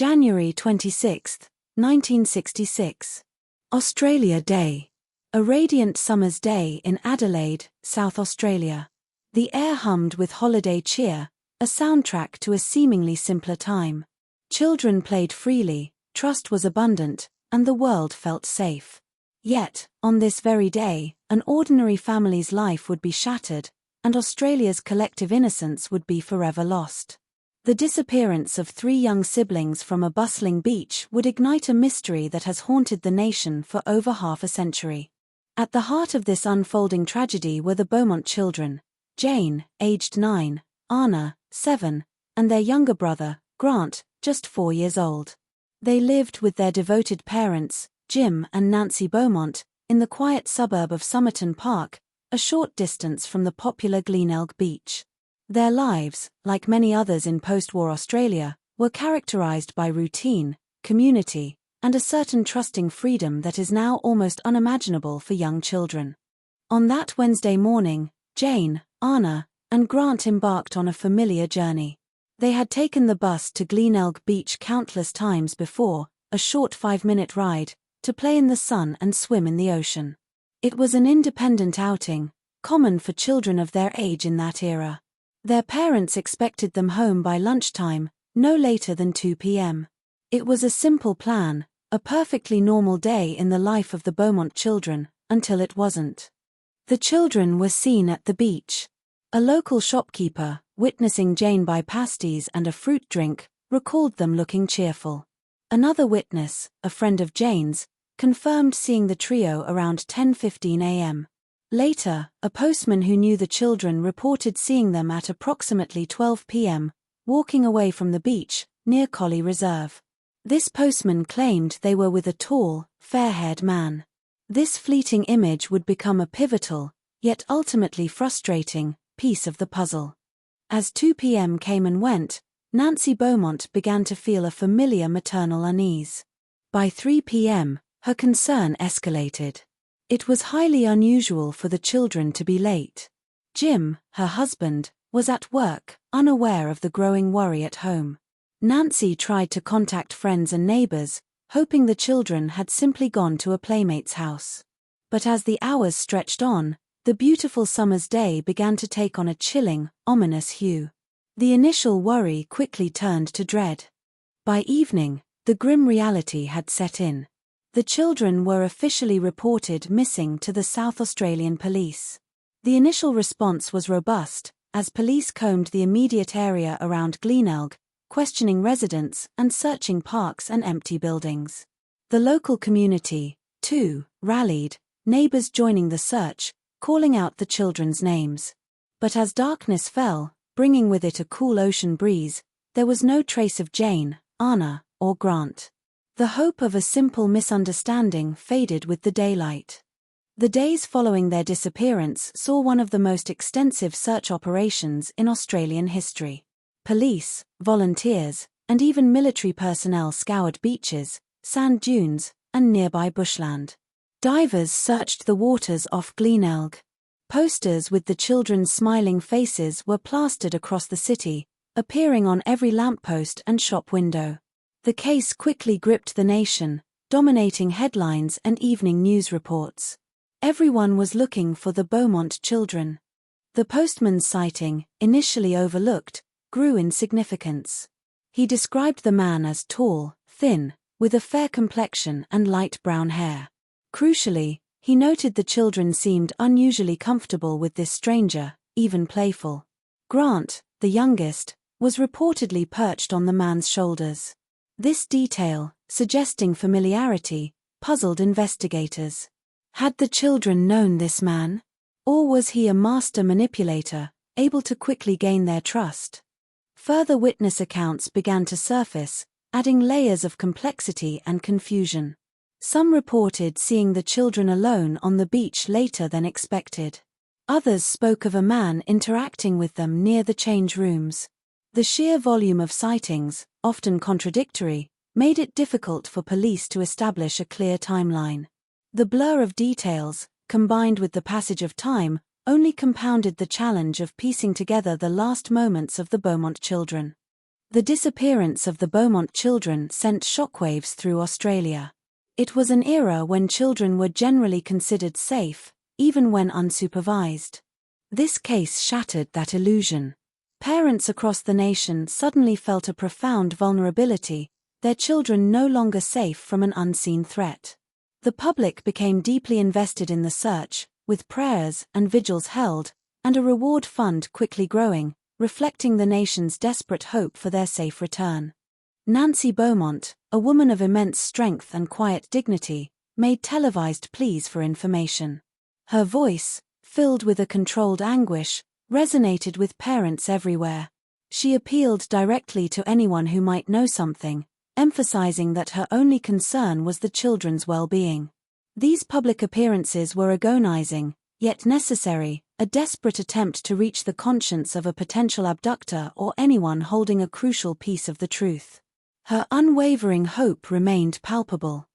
January 26, 1966. Australia Day. A radiant summer's day in Adelaide, South Australia. The air hummed with holiday cheer, a soundtrack to a seemingly simpler time. Children played freely, trust was abundant, and the world felt safe. Yet, on this very day, an ordinary family's life would be shattered, and Australia's collective innocence would be forever lost. The disappearance of 3 young siblings from a bustling beach would ignite a mystery that has haunted the nation for over half a century. At the heart of this unfolding tragedy were the Beaumont children, Jane, aged 9, Arnna, 7, and their younger brother, Grant, just 4 years old. They lived with their devoted parents, Jim and Nancy Beaumont, in the quiet suburb of Somerton Park, a short distance from the popular Glenelg Beach. Their lives, like many others in post-war Australia, were characterized by routine, community, and a certain trusting freedom that is now almost unimaginable for young children. On that Wednesday morning, Jane, Arnna, and Grant embarked on a familiar journey. They had taken the bus to Glenelg Beach countless times before, a short 5-minute ride, to play in the sun and swim in the ocean. It was an independent outing, common for children of their age in that era. Their parents expected them home by lunchtime, no later than 2 p.m. It was a simple plan, a perfectly normal day in the life of the Beaumont children, until it wasn't. The children were seen at the beach. A local shopkeeper, witnessing Jane buy pasties and a fruit drink, recalled them looking cheerful. Another witness, a friend of Jane's, confirmed seeing the trio around 10:15 a.m. Later, a postman who knew the children reported seeing them at approximately 12 p.m., walking away from the beach, near Collie Reserve. This postman claimed they were with a tall, fair-haired man. This fleeting image would become a pivotal, yet ultimately frustrating, piece of the puzzle. As 2 p.m. came and went, Nancy Beaumont began to feel a familiar maternal unease. By 3 p.m., her concern escalated. It was highly unusual for the children to be late. Jim, her husband, was at work, unaware of the growing worry at home. Nancy tried to contact friends and neighbors, hoping the children had simply gone to a playmate's house. But as the hours stretched on, the beautiful summer's day began to take on a chilling, ominous hue. The initial worry quickly turned to dread. By evening, the grim reality had set in. The children were officially reported missing to the South Australian Police. The initial response was robust, as police combed the immediate area around Glenelg, questioning residents and searching parks and empty buildings. The local community, too, rallied, neighbors joining the search, calling out the children's names. But as darkness fell, bringing with it a cool ocean breeze, there was no trace of Jane, Arnna, or Grant. The hope of a simple misunderstanding faded with the daylight. The days following their disappearance saw one of the most extensive search operations in Australian history. Police, volunteers, and even military personnel scoured beaches, sand dunes, and nearby bushland. Divers searched the waters off Glenelg. Posters with the children's smiling faces were plastered across the city, appearing on every lamppost and shop window. The case quickly gripped the nation, dominating headlines and evening news reports. Everyone was looking for the Beaumont children. The postman's sighting, initially overlooked, grew in significance. He described the man as tall, thin, with a fair complexion and light brown hair. Crucially, he noted the children seemed unusually comfortable with this stranger, even playful. Grant, the youngest, was reportedly perched on the man's shoulders. This detail, suggesting familiarity, puzzled investigators. Had the children known this man? Or was he a master manipulator, able to quickly gain their trust? Further witness accounts began to surface, adding layers of complexity and confusion. Some reported seeing the children alone on the beach later than expected. Others spoke of a man interacting with them near the change rooms. The sheer volume of sightings, often contradictory, made it difficult for police to establish a clear timeline. The blur of details, combined with the passage of time, only compounded the challenge of piecing together the last moments of the Beaumont children. The disappearance of the Beaumont children sent shockwaves through Australia. It was an era when children were generally considered safe, even when unsupervised. This case shattered that illusion. Parents across the nation suddenly felt a profound vulnerability, their children no longer safe from an unseen threat. The public became deeply invested in the search, with prayers and vigils held, and a reward fund quickly growing, reflecting the nation's desperate hope for their safe return. Nancy Beaumont, a woman of immense strength and quiet dignity, made televised pleas for information. Her voice, filled with a controlled anguish, resonated with parents everywhere. She appealed directly to anyone who might know something, emphasizing that her only concern was the children's well-being. These public appearances were agonizing, yet necessary, a desperate attempt to reach the conscience of a potential abductor or anyone holding a crucial piece of the truth. Her unwavering hope remained palpable.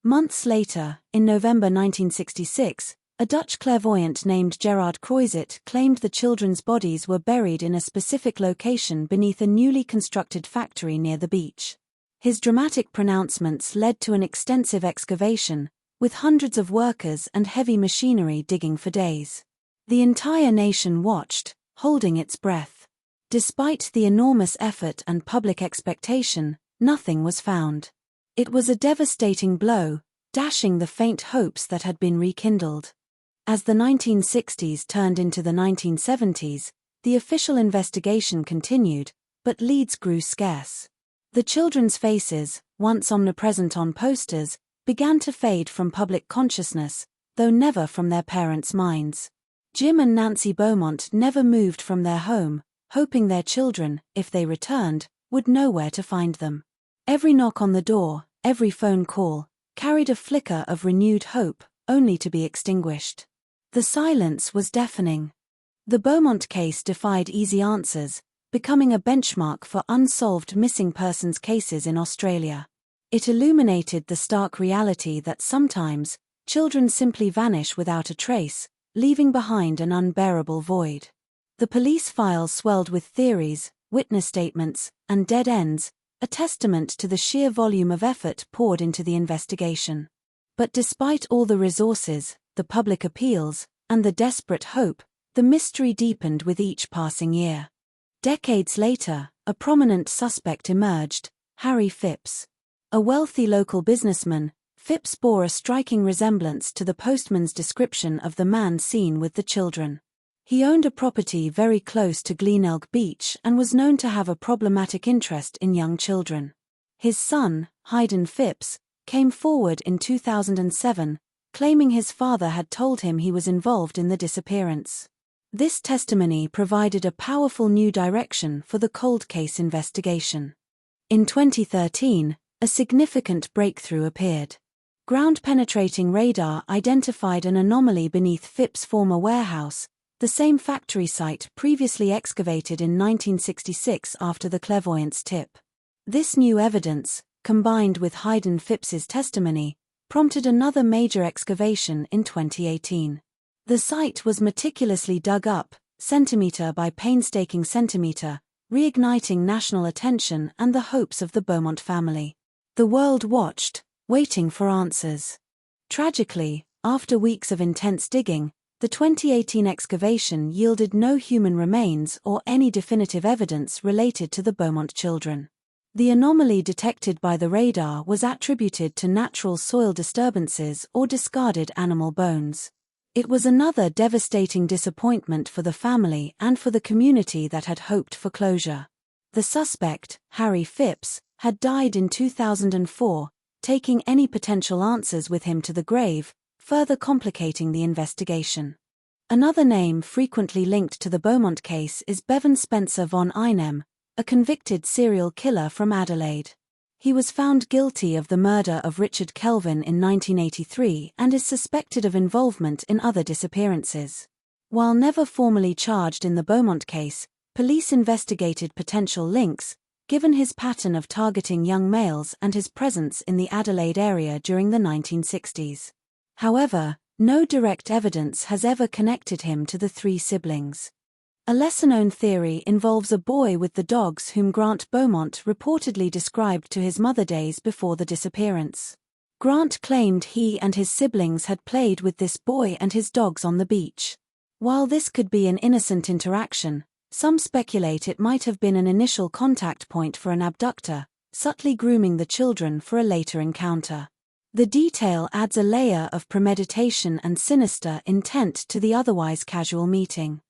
Months later, in November 1966, a Dutch clairvoyant named Gerard Croizet claimed the children's bodies were buried in a specific location beneath a newly constructed factory near the beach. His dramatic pronouncements led to an extensive excavation, with hundreds of workers and heavy machinery digging for days. The entire nation watched, holding its breath. Despite the enormous effort and public expectation, nothing was found. It was a devastating blow, dashing the faint hopes that had been rekindled. As the 1960s turned into the 1970s, the official investigation continued, but leads grew scarce. The children's faces, once omnipresent on posters, began to fade from public consciousness, though never from their parents' minds. Jim and Nancy Beaumont never moved from their home, hoping their children, if they returned, would know where to find them. Every knock on the door, every phone call, carried a flicker of renewed hope, only to be extinguished. The silence was deafening. The Beaumont case defied easy answers, becoming a benchmark for unsolved missing persons cases in Australia. It illuminated the stark reality that sometimes, children simply vanish without a trace, leaving behind an unbearable void. The police files swelled with theories, witness statements, and dead ends, a testament to the sheer volume of effort poured into the investigation. But despite all the resources, the public appeals, and the desperate hope, the mystery deepened with each passing year. Decades later, a prominent suspect emerged, Harry Phipps. A wealthy local businessman, Phipps bore a striking resemblance to the postman's description of the man seen with the children. He owned a property very close to Glenelg Beach and was known to have a problematic interest in young children. His son, Hayden Phipps, came forward in 2007, claiming his father had told him he was involved in the disappearance. This testimony provided a powerful new direction for the cold case investigation. In 2013, a significant breakthrough appeared. Ground-penetrating radar identified an anomaly beneath Phipps' former warehouse, the same factory site previously excavated in 1966 after the clairvoyant's tip. This new evidence, combined with Hayden Phipps's testimony, prompted another major excavation in 2018. The site was meticulously dug up, centimeter by painstaking centimeter, reigniting national attention and the hopes of the Beaumont family. The world watched, waiting for answers. Tragically, after weeks of intense digging, the 2018 excavation yielded no human remains or any definitive evidence related to the Beaumont children. The anomaly detected by the radar was attributed to natural soil disturbances or discarded animal bones. It was another devastating disappointment for the family and for the community that had hoped for closure. The suspect, Harry Phipps, had died in 2004, taking any potential answers with him to the grave, further complicating the investigation. Another name frequently linked to the Beaumont case is Bevan Spencer von Einem, a convicted serial killer from Adelaide. He was found guilty of the murder of Richard Kelvin in 1983 and is suspected of involvement in other disappearances. While never formally charged in the Beaumont case, police investigated potential links, given his pattern of targeting young males and his presence in the Adelaide area during the 1960s. However, no direct evidence has ever connected him to the three siblings. A lesser-known theory involves a boy with the dogs whom Grant Beaumont reportedly described to his mother days before the disappearance. Grant claimed he and his siblings had played with this boy and his dogs on the beach. While this could be an innocent interaction, some speculate it might have been an initial contact point for an abductor, subtly grooming the children for a later encounter. The detail adds a layer of premeditation and sinister intent to the otherwise casual meeting.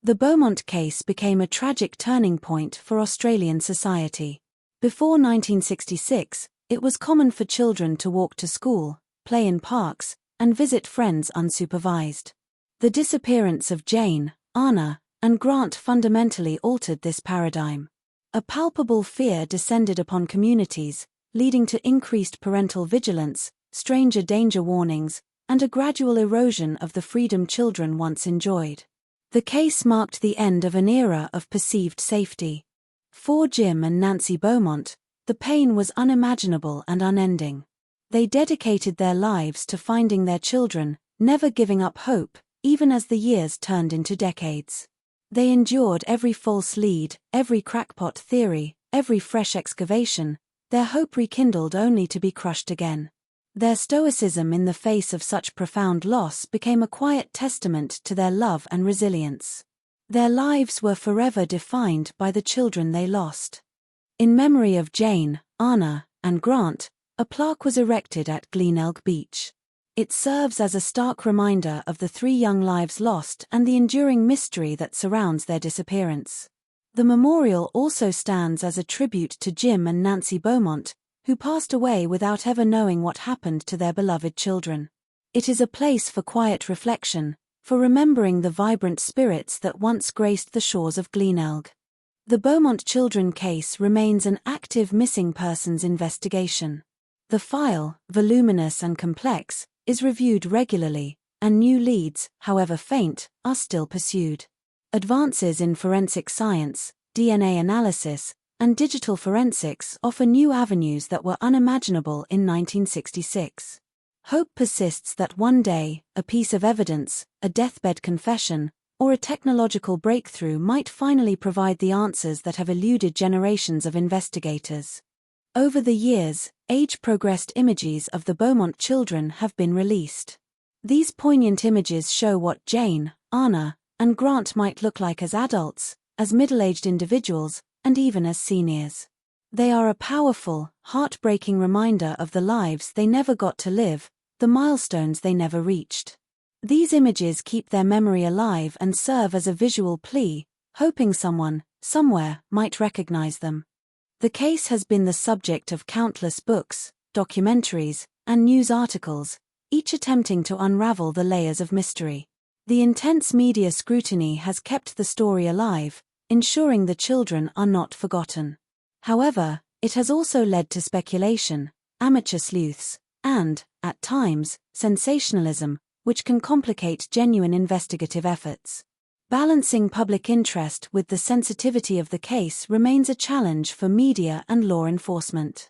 The Beaumont case became a tragic turning point for Australian society. Before 1966, it was common for children to walk to school, play in parks, and visit friends unsupervised. The disappearance of Jane, Arnna, and Grant fundamentally altered this paradigm. A palpable fear descended upon communities, leading to increased parental vigilance, stranger danger warnings, and a gradual erosion of the freedom children once enjoyed. The case marked the end of an era of perceived safety. For Jim and Nancy Beaumont, the pain was unimaginable and unending. They dedicated their lives to finding their children, never giving up hope, even as the years turned into decades. They endured every false lead, every crackpot theory, every fresh excavation, their hope rekindled only to be crushed again. Their stoicism in the face of such profound loss became a quiet testament to their love and resilience. Their lives were forever defined by the children they lost. In memory of Jane, Arnna, and Grant, a plaque was erected at Glenelg Beach. It serves as a stark reminder of the 3 young lives lost and the enduring mystery that surrounds their disappearance. The memorial also stands as a tribute to Jim and Nancy Beaumont, who passed away without ever knowing what happened to their beloved children. It is a place for quiet reflection, for remembering the vibrant spirits that once graced the shores of Glenelg. The Beaumont children case remains an active missing persons investigation. The file, voluminous and complex, is reviewed regularly, and new leads, however faint, are still pursued. Advances in forensic science, DNA analysis, and digital forensics offer new avenues that were unimaginable in 1966. Hope persists that one day, a piece of evidence, a deathbed confession, or a technological breakthrough might finally provide the answers that have eluded generations of investigators. Over the years, age-progressed images of the Beaumont children have been released. These poignant images show what Jane, Arnna, and Grant might look like as adults, as middle-aged individuals, and even as seniors. They are a powerful, heartbreaking reminder of the lives they never got to live, the milestones they never reached. These images keep their memory alive and serve as a visual plea, hoping someone, somewhere, might recognize them. The case has been the subject of countless books, documentaries, and news articles, each attempting to unravel the layers of mystery. The intense media scrutiny has kept the story alive, ensuring the children are not forgotten. However, it has also led to speculation, amateur sleuths, and, at times, sensationalism, which can complicate genuine investigative efforts. Balancing public interest with the sensitivity of the case remains a challenge for media and law enforcement.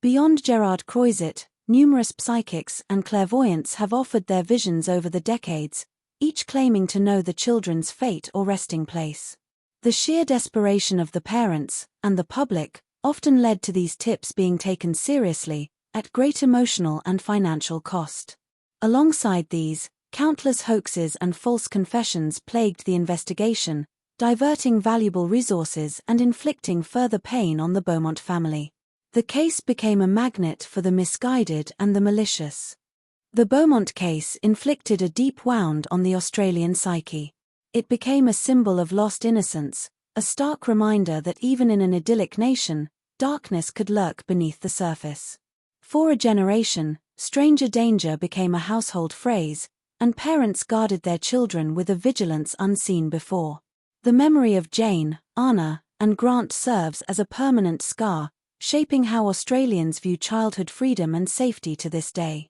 Beyond Gerard Croizet, numerous psychics and clairvoyants have offered their visions over the decades, each claiming to know the children's fate or resting place. The sheer desperation of the parents, and the public, often led to these tips being taken seriously, at great emotional and financial cost. Alongside these, countless hoaxes and false confessions plagued the investigation, diverting valuable resources and inflicting further pain on the Beaumont family. The case became a magnet for the misguided and the malicious. The Beaumont case inflicted a deep wound on the Australian psyche. It became a symbol of lost innocence, a stark reminder that even in an idyllic nation, darkness could lurk beneath the surface. For a generation, stranger danger became a household phrase, and parents guarded their children with a vigilance unseen before. The memory of Jane, Arnna, and Grant serves as a permanent scar, shaping how Australians view childhood freedom and safety to this day.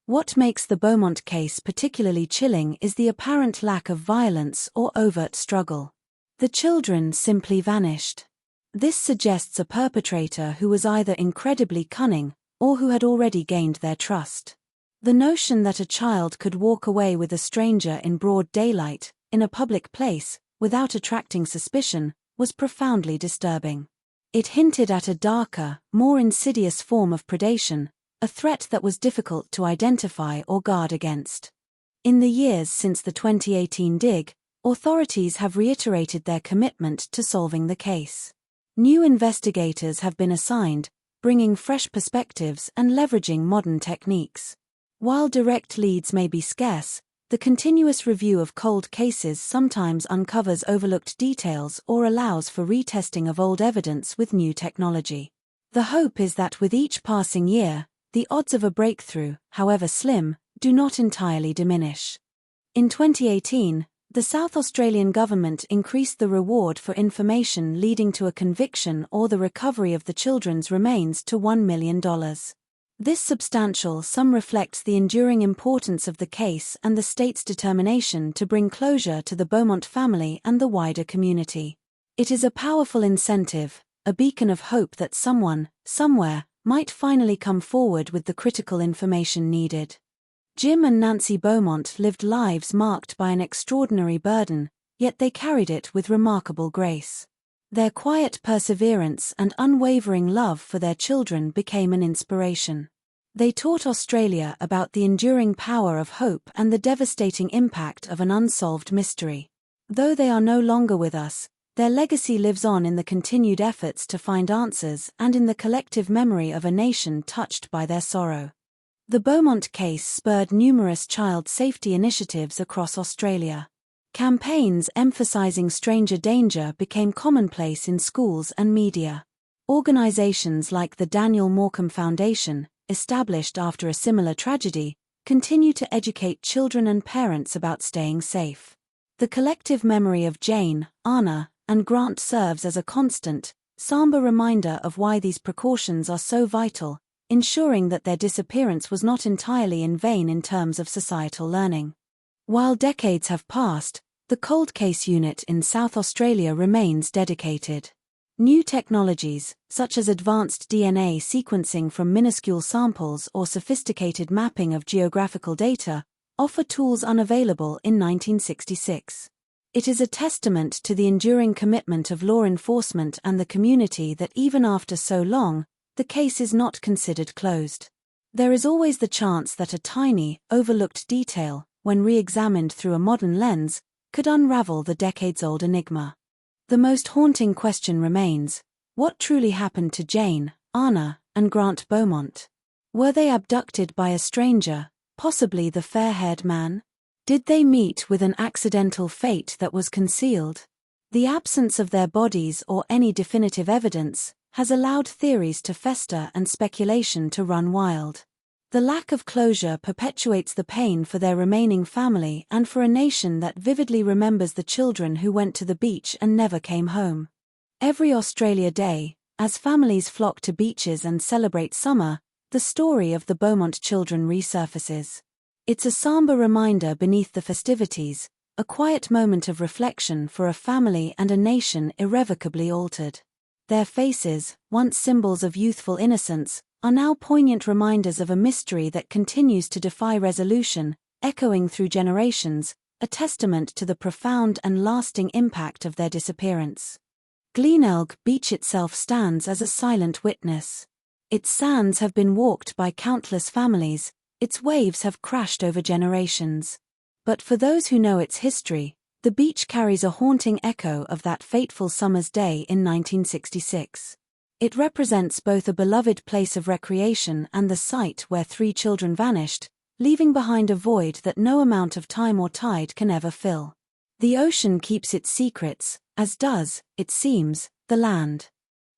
What makes the Beaumont case particularly chilling is the apparent lack of violence or overt struggle. The children simply vanished. This suggests a perpetrator who was either incredibly cunning, or who had already gained their trust. The notion that a child could walk away with a stranger in broad daylight, in a public place, without attracting suspicion, was profoundly disturbing. It hinted at a darker, more insidious form of predation, a threat that was difficult to identify or guard against. In the years since the 2018 dig, authorities have reiterated their commitment to solving the case. New investigators have been assigned, bringing fresh perspectives and leveraging modern techniques. While direct leads may be scarce, the continuous review of cold cases sometimes uncovers overlooked details or allows for retesting of old evidence with new technology. The hope is that with each passing year, the odds of a breakthrough, however slim, do not entirely diminish. In 2018, the South Australian government increased the reward for information leading to a conviction or the recovery of the children's remains to $1 million. This substantial sum reflects the enduring importance of the case and the state's determination to bring closure to the Beaumont family and the wider community. It is a powerful incentive, a beacon of hope that someone, somewhere, might finally come forward with the critical information needed. Jim and Nancy Beaumont lived lives marked by an extraordinary burden, yet they carried it with remarkable grace. Their quiet perseverance and unwavering love for their children became an inspiration. They taught Australia about the enduring power of hope and the devastating impact of an unsolved mystery. Though they are no longer with us, their legacy lives on in the continued efforts to find answers and in the collective memory of a nation touched by their sorrow. The Beaumont case spurred numerous child safety initiatives across Australia. Campaigns emphasizing stranger danger became commonplace in schools and media. Organizations like the Daniel Morecambe Foundation, established after a similar tragedy, continue to educate children and parents about staying safe. The collective memory of Jane, Arnna, and Grant serves as a constant, somber reminder of why these precautions are so vital, ensuring that their disappearance was not entirely in vain in terms of societal learning. While decades have passed, the Cold Case Unit in South Australia remains dedicated. New technologies, such as advanced DNA sequencing from minuscule samples or sophisticated mapping of geographical data, offer tools unavailable in 1966. It is a testament to the enduring commitment of law enforcement and the community that even after so long, the case is not considered closed. There is always the chance that a tiny, overlooked detail, when re-examined through a modern lens, could unravel the decades-old enigma. The most haunting question remains: what truly happened to Jane, Arnna, and Grant Beaumont? Were they abducted by a stranger, possibly the fair-haired man? Did they meet with an accidental fate that was concealed? The absence of their bodies or any definitive evidence has allowed theories to fester and speculation to run wild. The lack of closure perpetuates the pain for their remaining family and for a nation that vividly remembers the children who went to the beach and never came home. Every Australia Day, as families flock to beaches and celebrate summer, the story of the Beaumont children resurfaces. It's a somber reminder beneath the festivities, a quiet moment of reflection for a family and a nation irrevocably altered. Their faces, once symbols of youthful innocence, are now poignant reminders of a mystery that continues to defy resolution, echoing through generations, a testament to the profound and lasting impact of their disappearance. Glenelg Beach itself stands as a silent witness. Its sands have been walked by countless families, its waves have crashed over generations. But for those who know its history, the beach carries a haunting echo of that fateful summer's day in 1966. It represents both a beloved place of recreation and the site where 3 children vanished, leaving behind a void that no amount of time or tide can ever fill. The ocean keeps its secrets, as does, it seems, the land.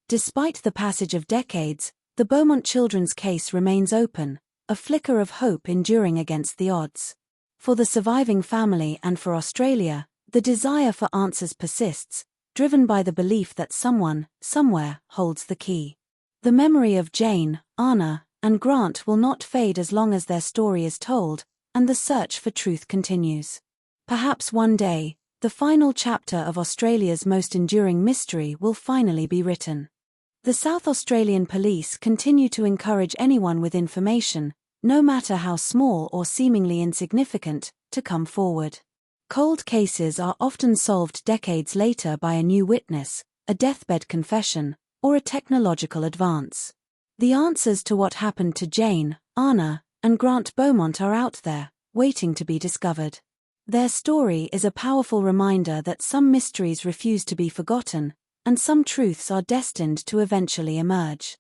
Despite the passage of decades, the Beaumont children's case remains open, a flicker of hope enduring against the odds. For the surviving family and for Australia, the desire for answers persists, driven by the belief that someone, somewhere, holds the key. The memory of Jane, Arnna, and Grant will not fade as long as their story is told, and the search for truth continues. Perhaps one day, the final chapter of Australia's most enduring mystery will finally be written. The South Australian Police continue to encourage anyone with information, no matter how small or seemingly insignificant, to come forward. Cold cases are often solved decades later by a new witness, a deathbed confession, or a technological advance. The answers to what happened to Jane, Arnna, and Grant Beaumont are out there, waiting to be discovered. Their story is a powerful reminder that some mysteries refuse to be forgotten, and some truths are destined to eventually emerge.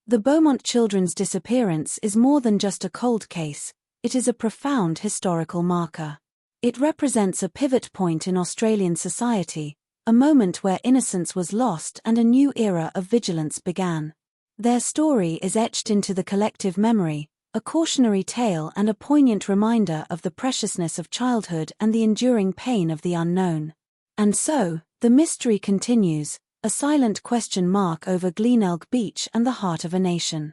The Beaumont children's disappearance is more than just a cold case, it is a profound historical marker. It represents a pivot point in Australian society, a moment where innocence was lost and a new era of vigilance began. Their story is etched into the collective memory, a cautionary tale and a poignant reminder of the preciousness of childhood and the enduring pain of the unknown. And so, the mystery continues, a silent question mark over Glenelg Beach and the heart of a nation.